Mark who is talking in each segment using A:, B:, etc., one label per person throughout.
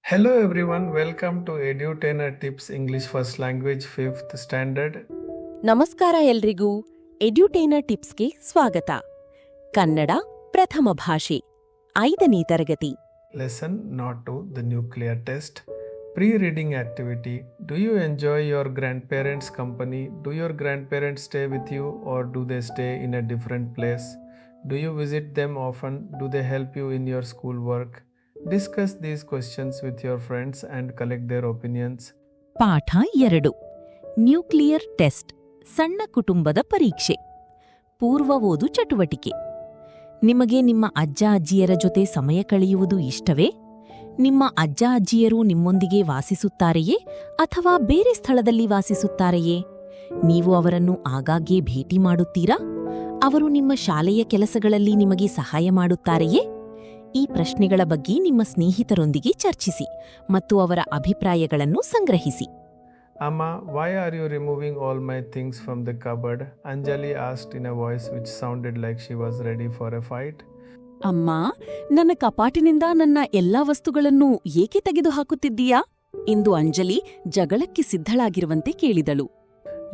A: Hello everyone, welcome to EduTainer Tips English First Language 5th Standard.
B: ನಮಸ್ಕಾರ ಎಲ್ರಿಗೂ ಎಡ್ಯುಟೇನರ್ ಟಿಪ್ಸ್ಗೆ ಸ್ವಾಗತ. ಕನ್ನಡ ಪ್ರಥಮ ಭಾಷೆ 5ನೇ ತರಗತಿ.
A: Lesson Not to the Nuclear Test. Pre-reading activity. Do you enjoy your grandparents' company? Do your grandparents stay with you or do they stay in a different place? Do you visit them often? Do they help you in your schoolwork? Discuss these questions with your friends and collect their opinions.
B: ಪಾಠ 2. Nuclear test, ಸಣ್ಣ ಕುಟುಂಬದ ಪರೀಕ್ಷೆ. ಪೂರ್ವ ಓದು ಚಟುವಟಿಕೆ. ನಿಮಗೆ ನಿಮ್ಮ ಅಜ್ಜ ಅಜ್ಜಿಯರ ಜೊತೆ ಸಮಯ ಕಳೆಯುವುದು ಇಷ್ಟವೇ? ನಿಮ್ಮ ಅಜ್ಜ ಅಜ್ಜಿಯರು ನಿಮ್ಮೊಂದಿಗೆ ವಾಸಿಸುತ್ತಾರೆಯೇ ಅಥವಾ ಬೇರೆ ಸ್ಥಳದಲ್ಲಿ ವಾಸಿಸುತ್ತಾರೆಯೇ? ನೀವು ಅವರನ್ನು ಆಗಾಗ್ಗೆ ಭೇಟಿ ಮಾಡುತ್ತೀರಾ? ಅವರು ನಿಮ್ಮ ಶಾಲೆಯ ಕೆಲಸಗಳಲ್ಲಿ ನಿಮಗೆ ಸಹಾಯ ಮಾಡುತ್ತಾರೆಯೇ? ಈ ಪ್ರಶ್ನೆಗಳ ಬಗ್ಗೆ ನಿಮ್ಮ ಸ್ನೇಹಿತರೊಂದಿಗೆ ಚರ್ಚಿಸಿ ಮತ್ತು ಅವರ ಅಭಿಪ್ರಾಯಗಳನ್ನು ಸಂಗ್ರಹಿಸಿ.
A: Amma, why are you removing all my things from the cupboard? Anjali asked in a voice which sounded like she was ready for a fight.
B: ಅಮ್ಮ, ನನ್ನ ಕಪಾಟಿನಿಂದ ನನ್ನ ಎಲ್ಲಾ ವಸ್ತುಗಳನ್ನು ಏಕೆ ತೆಗೆದುಹಾಕುತ್ತಿದ್ದೀಯಾ ಎಂದು ಅಂಜಲಿ ಜಗಳಕ್ಕೆ ಸಿದ್ಧಳಾಗಿರುವಂತೆ ಕೇಳಿದಳು.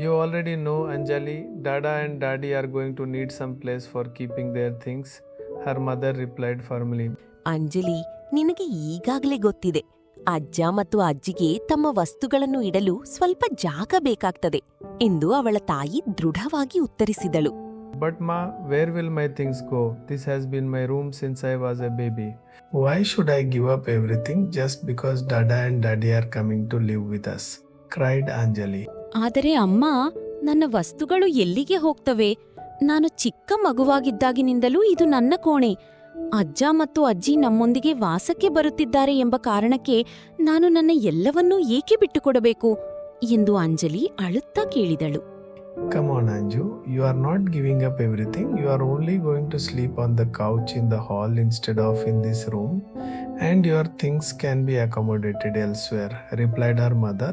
A: You already know, Anjali, Dada and Daddy are going to need some place for keeping their things, her mother replied firmly.
B: Anjali, ನಿನಗೆ ಈಗಾಗಲೇ ಗೊತ್ತಿದೆ, ಅಜ್ಜ ಮತ್ತು ಅಜ್ಜಿಗೆ ತಮ್ಮ ವಸ್ತುಗಳನ್ನು ಇಡಲು ಸ್ವಲ್ಪ ಜಾಗ ಬೇಕಾಗ್ತದೆ ಎಂದು ಅವಳ ತಾಯಿ ದೃಢವಾಗಿ ಉತ್ತರಿಸಿದಳು.
A: But ma, where will my things go? This has been my room since I was a baby. Why should I give up everything just because Dada and Daddy are coming to live with us? Cried Anjali.
B: ಆದರೆ ಅಮ್ಮ, ನನ್ನ ವಸ್ತುಗಳು ಎಲ್ಲಿಗೆ ಹೋಗ್ತವೆ? ನಾನು ಚಿಕ್ಕ ಮಗುವಾಗಿದ್ದಾಗಿನಿಂದಲೂ ಇದು ನನ್ನ ಕೋಣೆ. ಅಜ್ಜ ಮತ್ತು ಅಜ್ಜಿ ನಮ್ಮೊಂದಿಗೆ ವಾಸಕ್ಕೆ ಬರುತ್ತಿದ್ದಾರೆ ಎಂಬ ಕಾರಣಕ್ಕೆ ನಾನು ನನ್ನ ಎಲ್ಲವನ್ನೂ ಏಕೆ ಬಿಟ್ಟುಕೊಡಬೇಕು ಎಂದು ಅಂಜಲಿ ಅಳುತ್ತಾ ಕೇಳಿದಳು.
A: Come on, Anju, you are not giving up everything. You are only going to sleep on the couch in the hall instead of in this room, and your things can be accommodated elsewhere, replied her mother,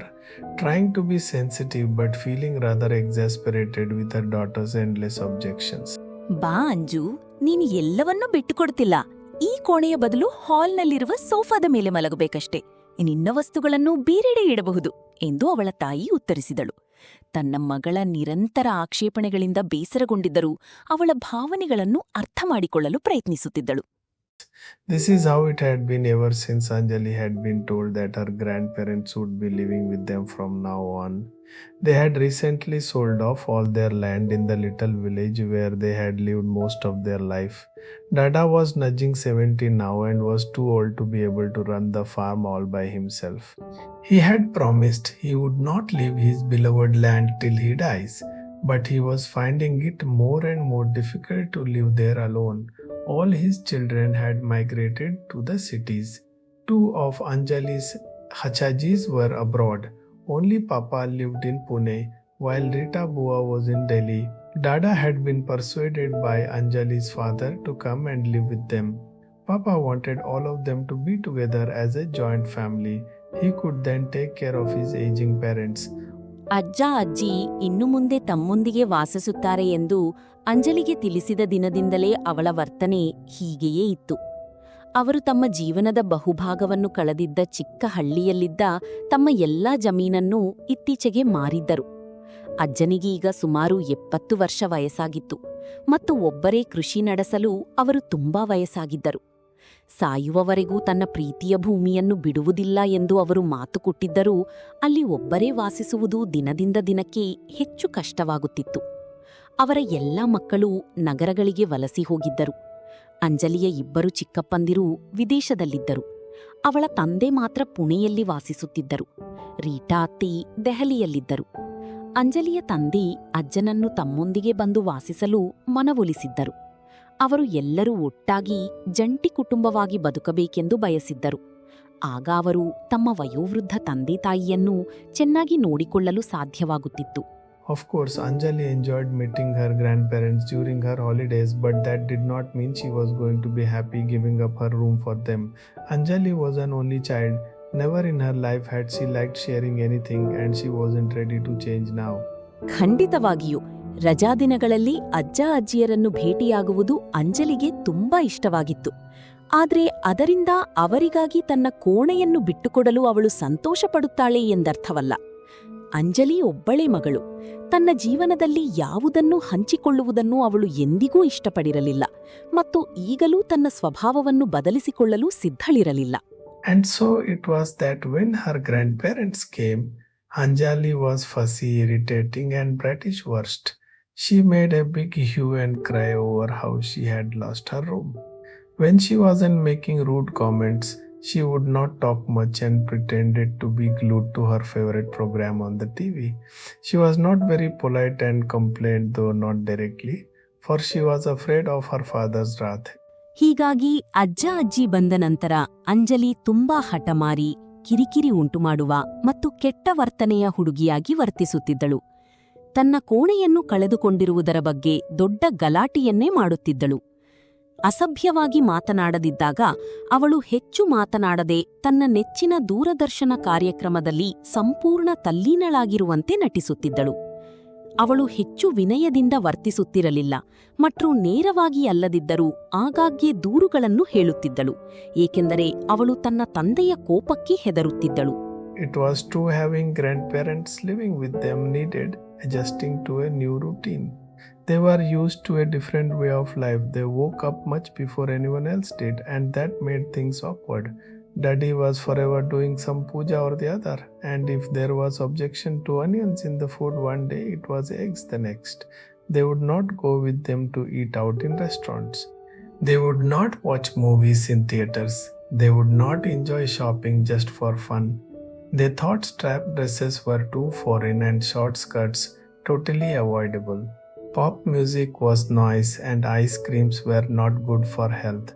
A: trying to be sensitive but feeling rather exasperated with her daughter's endless objections.
B: ಬಾ ಅಂಜು, ನೀನು ಎಲ್ಲವನ್ನೂ ಬಿಟ್ಟುಕೊಡ್ತಿಲ್ಲ. ಈ ಕೋಣೆಯ ಬದಲು ಹಾಲ್ನಲ್ಲಿರುವ ಸೋಫಾದ ಮೇಲೆ ಮಲಗಬೇಕಷ್ಟೇ. ನಿನ್ನ ವಸ್ತುಗಳನ್ನು ಬೇರೆಡೆ ಇಡಬಹುದು ಎಂದು ಅವಳ ತಾಯಿ ಉತ್ತರಿಸಿದಳು. ತನ್ನ ಮಗಳ ನಿರಂತರ ಆಕ್ಷೇಪಣೆಗಳಿಂದ ಬೇಸರಗೊಂಡಿದ್ದರೂ ಅವಳ ಭಾವನೆಗಳನ್ನು ಅರ್ಥ ಮಾಡಿಕೊಳ್ಳಲು ಪ್ರಯತ್ನಿಸುತ್ತಿದ್ದಳು.
A: This is how it had been ever since Anjali had been told that her grandparents would be living with them from now on. They had recently sold off all their land in the little village where they had lived most of their life. Dada was nudging 70 now and was too old to be able to run the farm all by himself. He had promised he would not leave his beloved land till he dies, but he was finding it more and more difficult to live there alone. All his children had migrated to the cities. 2 of Anjali's Hachajis were abroad. Only Papa lived in Pune, while Rita Bua was in Delhi. Dada had been persuaded by Anjali's father to come and live with them. Papa wanted all of them to be together as a joint family. He could then take care of his aging parents.
B: ಅಜ್ಜ ಅಜ್ಜಿ ಇನ್ನು ಮುಂದೆ ತಮ್ಮೊಂದಿಗೆ ವಾಸಿಸುತ್ತಾರೆ ಎಂದು ಅಂಜಲಿಗೆ ತಿಳಿಸಿದ ದಿನದಿಂದಲೇ ಅವಳ ವರ್ತನೆ ಹೀಗೆಯೇ ಇತ್ತು. ಅವರು ತಮ್ಮ ಜೀವನದ ಬಹುಭಾಗವನ್ನು ಕಳೆದಿದ್ದ ಚಿಕ್ಕ ಹಳ್ಳಿಯಲ್ಲಿದ್ದ ತಮ್ಮ ಎಲ್ಲಾ ಜಮೀನನ್ನೂ ಇತ್ತೀಚೆಗೆ ಮಾರಿದ್ದರು. ಅಜ್ಜನಿಗೆ ಈಗ ಸುಮಾರು 70 ವರ್ಷ ವಯಸ್ಸಾಗಿತ್ತು ಮತ್ತು ಒಬ್ಬರೇ ಕೃಷಿ ನಡೆಸಲು ಅವರು ತುಂಬಾ ವಯಸ್ಸಾಗಿದ್ದರು. ಸಾಯುವವರೆಗೂ ತನ್ನ ಪ್ರೀತಿಯ ಭೂಮಿಯನ್ನು ಬಿಡುವುದಿಲ್ಲ ಎಂದು ಅವರು ಮಾತು ಕೊಟ್ಟಿದ್ದರೂ ಅಲ್ಲಿ ಒಬ್ಬರೇ ವಾಸಿಸುವುದು ದಿನದಿಂದ ದಿನಕ್ಕೆ ಹೆಚ್ಚು ಕಷ್ಟವಾಗುತ್ತಿತ್ತು. ಅವರ ಎಲ್ಲಾ ಮಕ್ಕಳು ನಗರಗಳಿಗೆ ವಲಸಿ ಹೋಗಿದ್ದರು. ಅಂಜಲಿಯ 2 ಚಿಕ್ಕಪ್ಪಂದಿರು ವಿದೇಶದಲ್ಲಿದ್ದರು. ಅವಳ ತಂದೆ ಮಾತ್ರ ಪುಣೆಯಲ್ಲಿ ವಾಸಿಸುತ್ತಿದ್ದರು. ರೀಟಾ ಅತ್ತಿ ದೆಹಲಿಯಲ್ಲಿದ್ದರು. ಅಂಜಲಿಯ ತಂದೆ ಅಜ್ಜನನ್ನು ತಮ್ಮೊಂದಿಗೆ ಬಂದು ವಾಸಿಸಲು ಮನವೊಲಿಸಿದ್ದರು. ಅವರು ಎಲ್ಲರೂ ಒಟ್ಟಾಗಿ ಜಂಟಿ ಕುಟುಂಬವಾಗಿ ಬದುಕಬೇಕೆಂದು ಬಯಸಿದ್ದರು. ಆಗ ಅವರು ತಮ್ಮ ವಯೋವೃದ್ಧ ತಂದೆ ತಾಯಿಯನ್ನು ಚೆನ್ನಾಗಿ ನೋಡಿಕೊಳ್ಳಲು ಸಾಧ್ಯವಾಗುತ್ತಿತ್ತು.
A: Of course, Anjali enjoyed meeting her grandparents during her holidays, but that did not mean she was going to be happy giving up her room for them. Anjali was an only child. Never in her life had she liked sharing anything, and she wasn't ready to change now.
B: ಖಂಡಿತವಾಗಿಯೂ ರಜಾದಿನಗಳಲ್ಲಿ ಅಜ್ಜ ಅಜ್ಜಿಯರನ್ನು ಭೇಟಿಯಾಗುವುದು ಅಂಜಲಿಗೆ ತುಂಬಾ ಇಷ್ಟವಾಗಿತ್ತು. ಆದ್ರೆ ಅದರಿಂದ ಅವರಿಗಾಗಿ ತನ್ನ ಕೋಣೆಯನ್ನು ಬಿಟ್ಟುಕೊಡಲು ಅವಳು ಸಂತೋಷಪಡುತ್ತಾಳೆ ಎಂದರ್ಥವಲ್ಲ. ಅಂಜಲಿ ಒಬ್ಬಳೇ ಮಗಳು. ತನ್ನ ಜೀವನದಲ್ಲಿ ಯಾವುದನ್ನೂ ಹಂಚಿಕೊಳ್ಳುವುದನ್ನು ಅವಳು ಎಂದಿಗೂ ಇಷ್ಟಪಡಿರಲಿಲ್ಲ ಮತ್ತು ಈಗಲೂ ತನ್ನ ಸ್ವಭಾವವನ್ನು ಬದಲಿಸಿಕೊಳ್ಳಲು ಸಿದ್ಧಳಿರಲಿಲ್ಲ.
A: And so it was that when her grandparents came, Anjali was fussy, irritating, and British worst. She made a big hue and cry over how she had lost her room. When she wasn't making rude comments, she would not talk much and pretended to be glued to her favorite program on the TV. She was not very polite and complained, though not directly, for she was afraid of her father's wrath.
B: ಹೀಗಾಗಿ ಅಜ್ಜ ಅಜ್ಜಿ ಬಂದ ನಂತರ ಅಂಜಲಿ ತುಂಬಾ ಹಠಮಾರಿ, ಕಿರಿಕಿರಿ ಉಂಟುಮಾಡುವ ಮತ್ತು ಕೆಟ್ಟ ವರ್ತನೆಯ ಹುಡುಗಿಯಾಗಿ ವರ್ತಿಸುತ್ತಿದ್ದಳು. ತನ್ನ ಕೋಣೆಯನ್ನು ಕಳೆದುಕೊಂಡಿರುವುದರ ಬಗ್ಗೆ ದೊಡ್ಡ ಗಲಾಟೆಯನ್ನೇ ಮಾಡುತ್ತಿದ್ದಳು. ಅಸಭ್ಯವಾಗಿ ಮಾತನಾಡದಿದ್ದಾಗ ಅವಳು ಹೆಚ್ಚು ಮಾತನಾಡದೆ ತನ್ನ ನೆಚ್ಚಿನ ದೂರದರ್ಶನ ಕಾರ್ಯಕ್ರಮದಲ್ಲಿ ಸಂಪೂರ್ಣ ತಲ್ಲೀನಳಾಗಿರುವಂತೆ ನಟಿಸುತ್ತಿದ್ದಳು. ಅವಳು ಹೆಚ್ಚು ವಿನಯದಿಂದ ವರ್ತಿಸುತ್ತಿರಲಿಲ್ಲ ಮತ್ತು ನೇರವಾಗಿ ಅಲ್ಲದಿದ್ದರೂ ಆಗಾಗ್ಗೆ ದೂರುಗಳನ್ನು ಹೇಳುತ್ತಿದ್ದಳು, ಏಕೆಂದರೆ ಅವಳು ತನ್ನ ತಂದೆಯ ಕೋಪಕ್ಕೆ ಹೆದರುತ್ತಿದ್ದಳು.
A: It was true having grandparents living with them needed adjusting to a new routine. They were used to a different way of life. They woke up much before anyone else did, and that made things awkward. Daddy was forever doing some puja or the other, and if there was objection to onions in the food one day, it was eggs the next. They would not go with them to eat out in restaurants. They would not watch movies in theaters. They would not enjoy shopping just for fun. They thought strap dresses were too foreign and short skirts totally avoidable. Pop music was noise and ice creams were not good for health.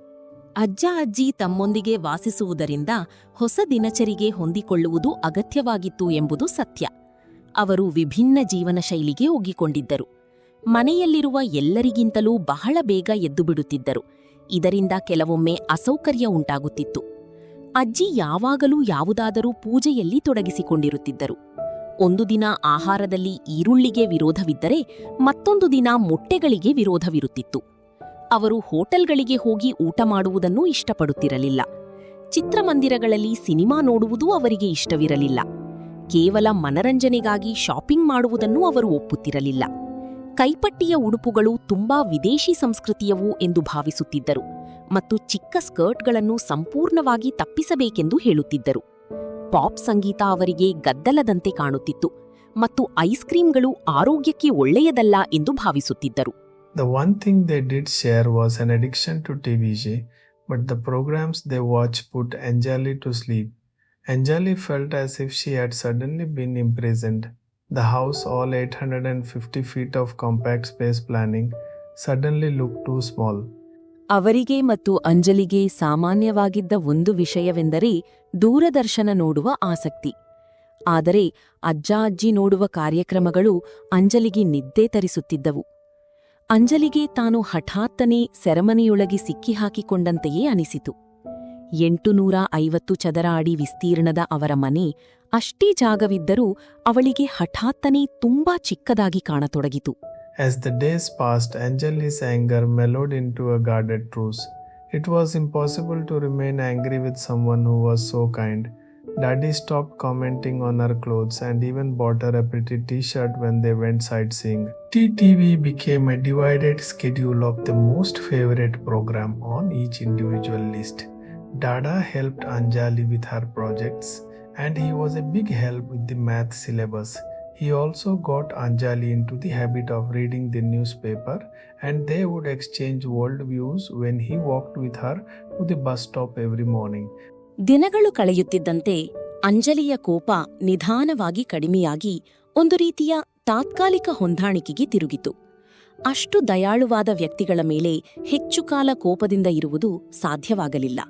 B: ಅಜ್ಜ ಅಜ್ಜಿ ತಮ್ಮೊಂದಿಗೆ ವಾಸಿಸುವುದರಿಂದ ಹೊಸ ದಿನಚರಿಗೆ ಹೊಂದಿಕೊಳ್ಳುವುದು ಅಗತ್ಯವಾಗಿತ್ತು ಎಂಬುದು ಸತ್ಯ. ಅವರು ವಿಭಿನ್ನ ಜೀವನ ಶೈಲಿಗೆ ಒಗ್ಗಿಕೊಂಡಿದ್ದರು. ಮನೆಯಲ್ಲಿರುವ ಎಲ್ಲರಿಗಿಂತಲೂ ಬಹಳ ಬೇಗ ಎದ್ದುಬಿಡುತ್ತಿದ್ದರು. ಇದರಿಂದ ಕೆಲವೊಮ್ಮೆ ಅಸೌಕರ್ಯ ಉಂಟಾಗುತ್ತಿತ್ತು. ಅಜ್ಜಿ ಯಾವಾಗಲೂ ಯಾವುದಾದರೂ ಪೂಜೆಯಲ್ಲಿ ತೊಡಗಿಸಿಕೊಂಡಿರುತ್ತಿದ್ದರು. ಒಂದು ದಿನ ಆಹಾರದಲ್ಲಿ ಈರುಳ್ಳಿಗೆ ವಿರೋಧವಿದ್ದರೆ ಮತ್ತೊಂದು ದಿನ ಮೊಟ್ಟೆಗಳಿಗೆ ವಿರೋಧವಿರುತ್ತಿತ್ತು. ಅವರು ಹೋಟೆಲ್ಗಳಿಗೆ ಹೋಗಿ ಊಟ ಮಾಡುವುದನ್ನೂ ಇಷ್ಟಪಡುತ್ತಿರಲಿಲ್ಲ. ಚಿತ್ರಮಂದಿರಗಳಲ್ಲಿ ಸಿನಿಮಾ ನೋಡುವುದೂ ಅವರಿಗೆ ಇಷ್ಟವಿರಲಿಲ್ಲ. ಕೇವಲ ಮನರಂಜನೆಗಾಗಿ ಶಾಪಿಂಗ್ ಮಾಡುವುದನ್ನೂ ಅವರು ಒಪ್ಪುತ್ತಿರಲಿಲ್ಲ. ಕೈಪಟ್ಟಿಯ ಉಡುಪುಗಳು ತುಂಬಾ ವಿದೇಶಿ ಸಂಸ್ಕೃತಿಯವು ಎಂದು ಭಾವಿಸುತ್ತಿದ್ದರು ಮತ್ತು ಚಿಕ್ಕ ಸ್ಕರ್ಟ್ಗಳನ್ನು ಸಂಪೂರ್ಣವಾಗಿ ತಪ್ಪಿಸಬೇಕೆಂದು ಹೇಳುತ್ತಿದ್ದರು. ಪಾಪ್ ಸಂಗೀತ ಅವರಿಗೆ ಗದ್ದಲದಂತೆ ಕಾಣುತ್ತಿತ್ತು ಮತ್ತು ಐಸ್ ಕ್ರೀಂಗಳು ಆರೋಗ್ಯಕ್ಕೆ ಒಳ್ಳೆಯದಲ್ಲ ಎಂದು ಭಾವಿಸುತ್ತಿದ್ದರು.
A: The one thing they did share was an addiction to TVJ, but the programs they watched put Anjali to sleep. Anjali felt as if she had suddenly been imprisoned. The house, all 850 feet of compact space planning, suddenly looked too small.
B: ಅವರಿಗೆ ಮತ್ತು ಅಂಜಲಿಗೆ ಸಾಮಾನ್ಯವಾಗಿದ್ದ ಒಂದು ವಿಷಯವೆಂದರೆ ದೂರದರ್ಶನ ನೋಡುವ ಆಸಕ್ತಿ. ಆದರೆ ಅಜ್ಜ ಅಜ್ಜಿ ನೋಡುವ ಕಾರ್ಯಕ್ರಮಗಳು ಅಂಜಲಿಗೆ ನಿದ್ದೆ ತರಿಸುತ್ತಿದ್ದವು. ಅಂಜಲಿಗೆ ತಾನು ಹಠಾತ್ತನೆ ಸೆರೆಮನೆಯೊಳಗೆ ಸಿಕ್ಕಿಹಾಕಿಕೊಂಡಂತೆಯೇ ಅನಿಸಿತು. 850 ಚದರ ಅಡಿ ವಿಸ್ತೀರ್ಣದ ಅವರ ಮನೆ ಅಷ್ಟೇ ಜಾಗವಿದ್ದರೂ ಅವಳಿಗೆ ಹಠಾತ್ತನೆ ತುಂಬಾ ಚಿಕ್ಕದಾಗಿ ಕಾಣತೊಡಗಿತು.
A: As the days passed, Anjali's anger mellowed into a guarded truce. It was impossible to remain angry with someone who was so kind. Daddy stopped commenting on her clothes and even bought her a pretty t-shirt when they went sightseeing. TTV became a divided schedule of the most favorite program on each individual list. Dada helped Anjali with her projects, and he was a big help with the math syllabus. He also got Anjali into the habit of reading the newspaper, and they would exchange world views when he walked with her to the bus stop every morning.
B: ದಿನಗಳು ಕಳೆಯುತ್ತಿದ್ದಂತೆ ಅಂಜಲಿಯ ಕೋಪ ನಿಧಾನವಾಗಿ ಕಡಿಮೆಯಾಗಿ ಒಂದು ರೀತಿಯ ತಾತ್ಕಾಲಿಕ ಹೊಂದಾಣಿಕೆಗೆ ತಿರುಗಿತು. ಅಷ್ಟು ದಯಾಳುವಾದ ವ್ಯಕ್ತಿಗಳ ಮೇಲೆ ಹೆಚ್ಚು ಕಾಲ ಕೋಪದಿಂದ ಇರುವುದು ಸಾಧ್ಯವಾಗಲಿಲ್ಲ.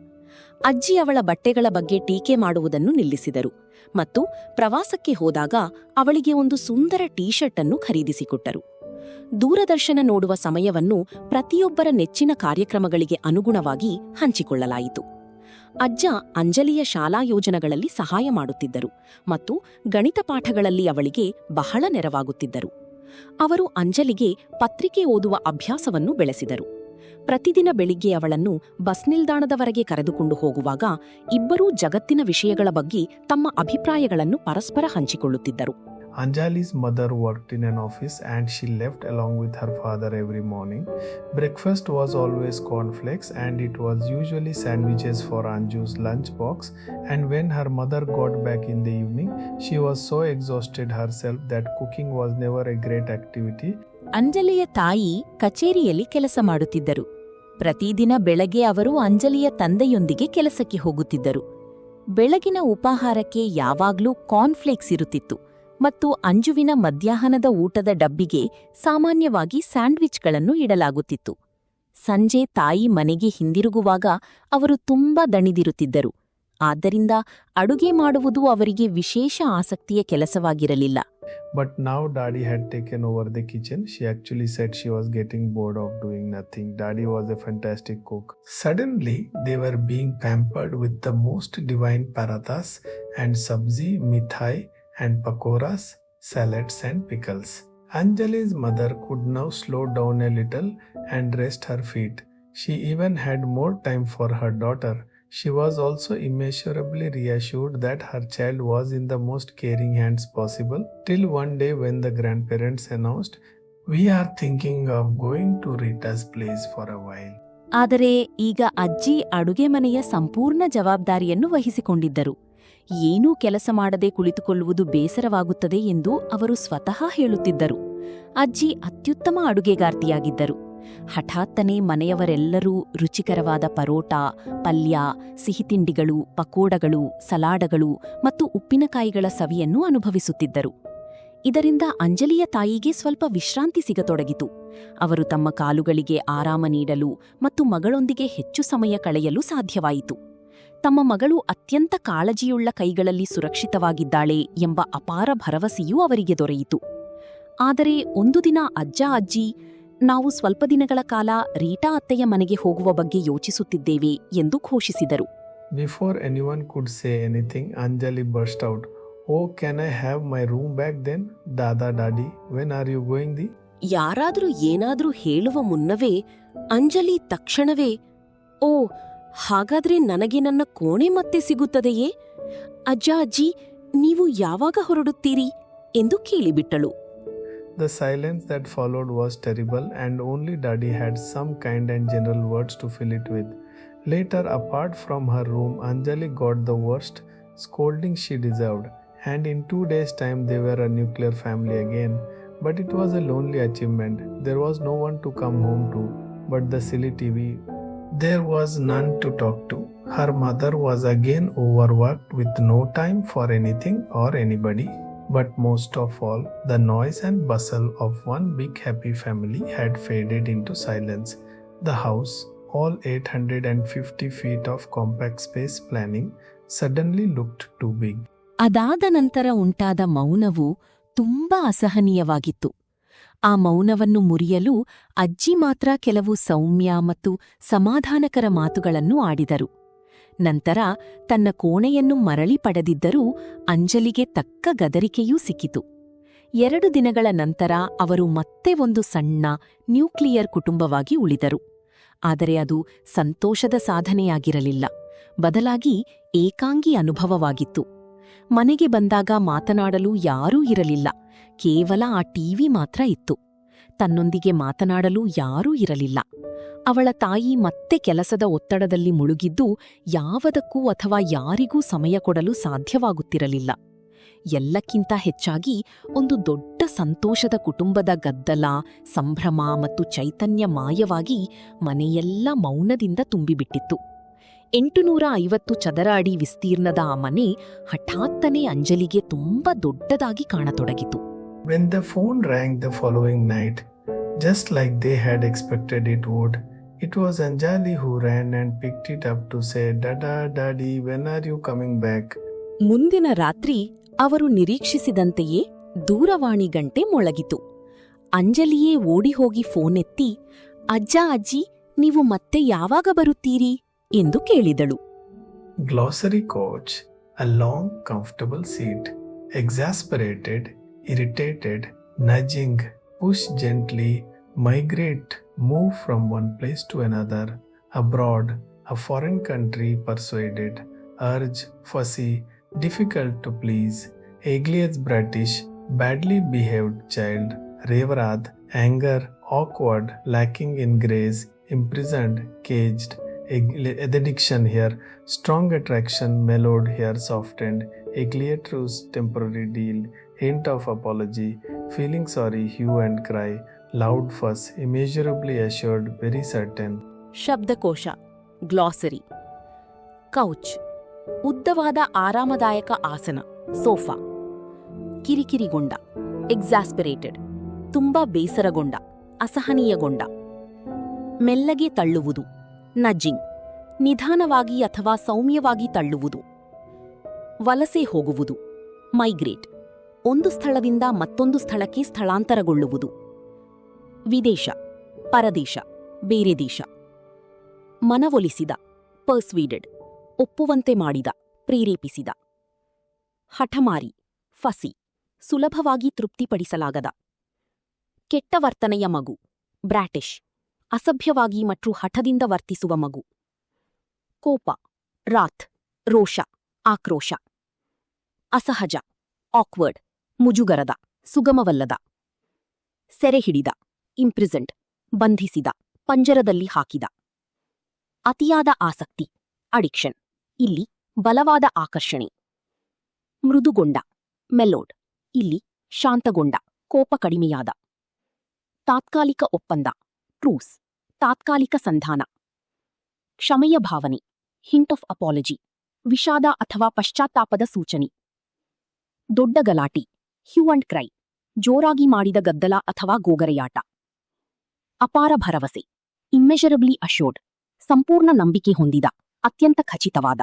B: ಅಜ್ಜಿ ಅವಳ ಬಟ್ಟೆಗಳ ಬಗ್ಗೆ ಟೀಕೆ ಮಾಡುವುದನ್ನು ನಿಲ್ಲಿಸಿದರು ಮತ್ತು ಪ್ರವಾಸಕ್ಕೆ ಹೋದಾಗ ಅವಳಿಗೆ ಒಂದು ಸುಂದರ ಟೀಶರ್ಟ್ ಅನ್ನು ಖರೀದಿಸಿಕೊಟ್ಟರು. ದೂರದರ್ಶನ ನೋಡುವ ಸಮಯವನ್ನು ಪ್ರತಿಯೊಬ್ಬರ ನೆಚ್ಚಿನ ಕಾರ್ಯಕ್ರಮಗಳಿಗೆ ಅನುಗುಣವಾಗಿ ಹಂಚಿಕೊಳ್ಳಲಾಯಿತು. ಅಜ್ಜ ಅಂಜಲಿಯ ಶಾಲಾ ಯೋಜನೆಗಳಲ್ಲಿ ಸಹಾಯ ಮಾಡುತ್ತಿದ್ದರು ಮತ್ತು ಗಣಿತ ಪಾಠಗಳಲ್ಲಿ ಅವಳಿಗೆ ಬಹಳ ನೆರವಾಗುತ್ತಿದ್ದರು. ಅವರು ಅಂಜಲಿಗೆ ಪತ್ರಿಕೆ ಓದುವ ಅಭ್ಯಾಸವನ್ನು ಬೆಳೆಸಿದರು ಪ್ರತಿದಿನ ಬೆಳಿಗ್ಗೆ ಅವಳನ್ನು ಬಸ್ ನಿಲ್ದಾಣದವರೆಗೆ ಕರೆದುಕೊಂಡು ಹೋಗುವಾಗ ಇಬ್ಬರೂ ಜಗತ್ತಿನ ವಿಷಯಗಳ ಬಗ್ಗೆ ತಮ್ಮ ಅಭಿಪ್ರಾಯಗಳನ್ನು ಪರಸ್ಪರ ಹಂಚಿಕೊಳ್ಳುತ್ತಿದ್ದರು.
A: Anjali's mother worked in an office and she left along with her father every morning. Breakfast was always cornflakes and it was usually sandwiches for Anju's lunchbox, and when her mother got back in the evening, she was so exhausted herself that cooking was never a great activity.
B: ಅಂಜಲಿಯ ತಾಯಿ ಕಚೇರಿಯಲ್ಲಿ ಕೆಲಸ ಮಾಡುತ್ತಿದ್ದರು. ಪ್ರತಿದಿನ ಬೆಳಗ್ಗೆ ಅವರು ಅಂಜಲಿಯ ತಂದೆಯೊಂದಿಗೆ ಕೆಲಸಕ್ಕೆ ಹೋಗುತ್ತಿದ್ದರು. ಬೆಳಗಿನ ಉಪಾಹಾರಕ್ಕೆ ಯಾವಾಗ್ಲೂ ಕಾರ್ನ್ಫ್ಲೇಕ್ಸ್ ಇರುತ್ತಿತ್ತು ಮತ್ತು ಅಂಜುವಿನ ಮಧ್ಯಾಹ್ನದ ಊಟದ ಡಬ್ಬಿಗೆ ಸಾಮಾನ್ಯವಾಗಿ ಸ್ಯಾಂಡ್ವಿಚ್ಗಳನ್ನು ಇಡಲಾಗುತ್ತಿತ್ತು. ಸಂಜೆ ತಾಯಿ ಮನೆಗೆ ಹಿಂದಿರುಗುವಾಗ ಅವರು ತುಂಬಾ ದಣಿದಿರುತ್ತಿದ್ದರು. ಆದ್ದರಿಂದ ಅಡುಗೆ ಮಾಡುವುದು ಅವರಿಗೆ ವಿಶೇಷ ಆಸಕ್ತಿಯ ಕೆಲಸವಾಗಿರಲಿಲ್ಲ.
A: But now Daddy had taken over the kitchen. She actually said she was getting bored of doing nothing. Daddy was a fantastic cook. Suddenly, they were being pampered with the most divine parathas and sabzi, mithai, and pakoras, salads and pickles. Anjali's mother could now slow down a little and rest her feet. She even had more time for her daughter. She was also immeasurably reassured that her child was in the most caring hands possible, till one day when the grandparents announced, "We are thinking of going to Rita's place for a while."
B: ಆದರೆ ಈಗ ಅಜ್ಜಿ ಅಡುಗೆ ಮನೆಯ ಸಂಪೂರ್ಣ ಜವಾಬ್ದಾರಿಯನ್ನು ವಹಿಸಿಕೊಂಡಿದ್ದರು. ಏನೂ ಕೆಲಸ ಮಾಡದೆ ಕುಳಿತುಕೊಳ್ಳುವುದು ಬೇಸರವಾಗುತ್ತದೆ ಎಂದು ಅವರು ಸ್ವತಃ ಹೇಳುತ್ತಿದ್ದರು. ಅಜ್ಜಿ ಅತ್ಯುತ್ತಮ ಅಡುಗೆಗಾರ್ತಿಯಾಗಿದ್ದರು. ಹಠಾತ್ತನೆ ಮನೆಯವರೆಲ್ಲರೂ ರುಚಿಕರವಾದ ಪರೋಟ, ಪಲ್ಯ, ಸಿಹಿತಿಂಡಿಗಳು, ಪಕೋಡಗಳು, ಸಲಾಡಗಳು ಮತ್ತು ಉಪ್ಪಿನಕಾಯಿಗಳ ಸವಿಯನ್ನು ಅನುಭವಿಸುತ್ತಿದ್ದರು. ಇದರಿಂದ ಅಂಜಲಿಯ ತಾಯಿಗೆ ಸ್ವಲ್ಪ ವಿಶ್ರಾಂತಿ ಸಿಗತೊಡಗಿತು. ಅವರು ತಮ್ಮ ಕಾಲುಗಳಿಗೆ ಆರಾಮ ನೀಡಲು ಮತ್ತು ಮಗಳೊಂದಿಗೆ ಹೆಚ್ಚು ಸಮಯ ಕಳೆಯಲು ಸಾಧ್ಯವಾಯಿತು. ತಮ್ಮ ಮಗಳು ಅತ್ಯಂತ ಕಾಳಜಿಯುಳ್ಳ ಕೈಗಳಲ್ಲಿ ಸುರಕ್ಷಿತವಾಗಿದ್ದಾಳೆ ಎಂಬ ಅಪಾರ ಭರವಸೆಯೂ ಅವರಿಗೆ ದೊರೆಯಿತು. ಆದರೆ ಒಂದು ದಿನ ಅಜ್ಜಿ ನಾವು ಸ್ವಲ್ಪ ದಿನಗಳ ಕಾಲ ರೀಟಾ ಅತ್ತೆಯ ಮನೆಗೆ ಹೋಗುವ ಬಗ್ಗೆ ಯೋಚಿಸುತ್ತಿದ್ದೇವೆ ಎಂದು ಘೋಷಿಸಿದರು.
A: Before anyone could say anything, Anjali burst out, "Oh, can I have my room back then? Dada, Daddy, when are you going the?"
B: ಯಾರಾದ್ರೂ ಏನಾದ್ರೂ ಹೇಳುವ ಮುನ್ನವೇ ಅಂಜಲಿ ತಕ್ಷಣವೇ, "ಓ, ಹಾಗಾದ್ರೆ ನನಗೆ ನನ್ನ ಕೋಣೆ ಮತ್ತೆ ಸಿಗುತ್ತದೆಯೇ? ಅಜ್ಜಿ, ನೀವು ಯಾವಾಗ ಹೊರಡುತ್ತೀರಿ?" ಎಂದು ಕೇಳಿಬಿಟ್ಟಳು.
A: The silence that followed was terrible, and only Daddy had some kind and general words to fill it with. Later, apart from her room, Anjali got the worst scolding she deserved, and in 2 days' time they were a nuclear family again. But it was a lonely achievement. There was no one to come home to, but the silly TV. There was none to talk to. Her mother was again overworked with no time for anything or anybody. But most of all, the noise and bustle of one big happy family had faded into silence. The house, all 850 feet of compact space planning, suddenly looked too big.
B: ಅದಾದ ನಂತರ ಉಂಟಾದ ಮೌನವು ತುಂಬಾ ಅಸಹನೀಯವಾಗಿತ್ತು. ಆ ಮೌನವನ್ನು ಮುರಿಯಲು ಅಜ್ಜಿ ಮಾತ್ರ ಕೆಲವು ಸೌಮ್ಯ ಮತ್ತು ಸಮಾಧಾನಕರ ಮಾತುಗಳನ್ನು ಆಡಿದರು. ನಂತರ ತನ್ನ ಕೋಣೆಯನ್ನು ಮರಳಿ ಪಡೆದಿದ್ದರೂ ಅಂಜಲಿಗೆ ತಕ್ಕ ಗದರಿಕೆಯೂ ಸಿಕ್ಕಿತು. 2 ದಿನಗಳ ನಂತರ ಅವರು ಮತ್ತೆ ಒಂದು ಸಣ್ಣ ನ್ಯೂಕ್ಲಿಯರ್ ಕುಟುಂಬವಾಗಿ ಉಳಿದರು. ಆದರೆ ಅದು ಸಂತೋಷದ ಸಾಧನೆಯಾಗಿರಲಿಲ್ಲ, ಬದಲಾಗಿ ಏಕಾಂಗಿ ಅನುಭವವಾಗಿತ್ತು. ಮನೆಗೆ ಬಂದಾಗ ಮಾತನಾಡಲು ಯಾರೂ ಇರಲಿಲ್ಲ, ಕೇವಲ ಆ ಟಿವಿ ಮಾತ್ರ ಇತ್ತು. ತನ್ನೊಂದಿಗೆ ಮಾತನಾಡಲು ಯಾರೂ ಇರಲಿಲ್ಲ. ಅವಳ ತಾಯಿ ಮತ್ತೆ ಕೆಲಸದ ಒತ್ತಡದಲ್ಲಿ ಮುಳುಗಿದ್ದು ಯಾವುದಕ್ಕೂ ಅಥವಾ ಯಾರಿಗೂ ಸಮಯ ಕೊಡಲು ಸಾಧ್ಯವಾಗುತ್ತಿರಲಿಲ್ಲ. ಎಲ್ಲಕ್ಕಿಂತ ಹೆಚ್ಚಾಗಿ ಒಂದು ದೊಡ್ಡ ಸಂತೋಷದ ಕುಟುಂಬದ ಗದ್ದಲ, ಸಂಭ್ರಮ ಮತ್ತು ಚೈತನ್ಯ ಮಾಯವಾಗಿ ಮನೆಯೆಲ್ಲ ಮೌನದಿಂದ ತುಂಬಿಬಿಟ್ಟಿತ್ತು. 850 ಚದರ ಅಡಿ ವಿಸ್ತೀರ್ಣದ ಆ ಮನೆ ಹಠಾತ್ತನೆ ಅಂಜಲಿಗೆ ತುಂಬಾ ದೊಡ್ಡದಾಗಿ ಕಾಣತೊಡಗಿತು.
A: When the phone rang the following night, just like they had expected it would, it was Anjali who ran and picked it up to say, "Dada, Daddy, when are you coming back?"
B: ಮುಂದಿನ ರಾತ್ರಿ ಅವರು ನಿರೀಕ್ಷಿಸಿದಂತೆಯೇ ದೂರವಾಣಿ ಗಂಟೆ ಮೊಳಗಿತು. ಅಂಜಲಿಯೇ ಓಡಿಹೋಗಿ phone ಎತ್ತಿ, ಅಜ್ಜಿ, ನೀವು ಮತ್ತೆ ಯಾವಾಗ ಬರುತ್ತೀರಿ ಎಂದು ಕೇಳಿದಳು.
A: Glossary coach, a long, comfortable seat. Exasperated, irritated, nudging, push gently, migrate, move from one place to another, abroad, a foreign country, persuaded, urge, fussy, difficult to please, Aglias British, badly behaved child, Revrad, anger, awkward, lacking in grace, imprisoned, caged, addiction here, strong attraction, mellowed here, softened, Agliatrus, temporary deal, hint of apology, feeling sorry, hue and cry, loud fuss, immeasurably assured, very certain.
B: ಶಬ್ದಕೋಶ glossary couch ಉದ್ದವಾದ ಆರಾಮದಾಯಕ ಆಸನ sofa ಕಿರಿಕಿರಿಗೊಂಡ ಎಕ್ಸಾಸ್ಪಿರೇಟೆಡ್ ತುಂಬಾ ಬೇಸರಗೊಂಡ ಅಸಹನೀಯಗೊಂಡ ಮೆಲ್ಲಗೆ ತಳ್ಳುವುದು ನಜ್ಜಿಂಗ್ ನಿಧಾನವಾಗಿ ಅಥವಾ ಸೌಮ್ಯವಾಗಿ ತಳ್ಳುವುದು ವಲಸೆ ಹೋಗುವುದು ಮೈಗ್ರೇಟ್ ಒಂದು ಸ್ಥಳದಿಂದ ಮತ್ತೊಂದು ಸ್ಥಳಕ್ಕೆ ಸ್ಥಳಾಂತರಗೊಳ್ಳುವುದು ವಿದೇಶ ಪರದೇಶ ಬೇರೆ ದೇಶ ಮನವೊಲಿಸಿದ ಪರ್ಸ್ವೀಡೆಡ್ ಒಪ್ಪುವಂತೆ ಮಾಡಿದ ಪ್ರೇರೇಪಿಸಿದ ಹಠಮಾರಿ ಫಸಿ ಸುಲಭವಾಗಿ ತೃಪ್ತಿಪಡಿಸಲಾಗದ ಕೆಟ್ಟ ವರ್ತನೆಯ ಮಗು ಬ್ರಾಟಿಷ್ ಅಸಭ್ಯವಾಗಿ ಮತ್ತು ಹಠದಿಂದ ವರ್ತಿಸುವ ಮಗು ಕೋಪ ರಾತ್ ರೋಷ ಆಕ್ರೋಶ ಅಸಹಜ ಆಕ್ವರ್ಡ್ ಮುಜುಗರದ ಸುಗಮವಲ್ಲದ ಸೆರೆಹಿಡಿದ ಇಂಪ್ರಿಸೆಂಟ್ ಬಂಧಿಸಿದ ಪಂಜರದಲ್ಲಿ ಹಾಕಿದ ಅತಿಯಾದ ಆಸಕ್ತಿ ಅಡಿಕ್ಷನ್ ಇಲ್ಲಿ ಬಲವಾದ ಆಕರ್ಷಣೆ ಮೃದುಗೊಂಡ ಮೆಲೋಡ್ ಇಲ್ಲಿ ಶಾಂತಗೊಂಡ ಕೋಪ ಕಡಿಮೆಯಾದ ತಾತ್ಕಾಲಿಕ ಒಪ್ಪಂದ ಟ್ರೂಸ್ ತಾತ್ಕಾಲಿಕ ಸಂಧಾನ ಕ್ಷಮೆಯ ಭಾವನೆ ಹಿಂಟ್ ಆಫ್ ಅಪಾಲಜಿ ವಿಷಾದ ಅಥವಾ ಪಶ್ಚಾತ್ತಾಪದ ಸೂಚನೆ ದೊಡ್ಡ ಗಲಾಟಿ ಹ್ಯೂ ಅಂಡ್ ಕ್ರೈ ಜೋರಾಗಿ ಮಾಡಿದ ಗದ್ದಲ ಅಥವಾ ಗೋಗರೆಯಾಟ ಅಪಾರ ಭರವಸೆ ಇಮ್ಮೆಷರಬ್ಲಿ ಅಶ್ಯೂರ್ಡ್ ಸಂಪೂರ್ಣ ನಂಬಿಕೆ ಹೊಂದಿದ ಅತ್ಯಂತ ಖಚಿತವಾದ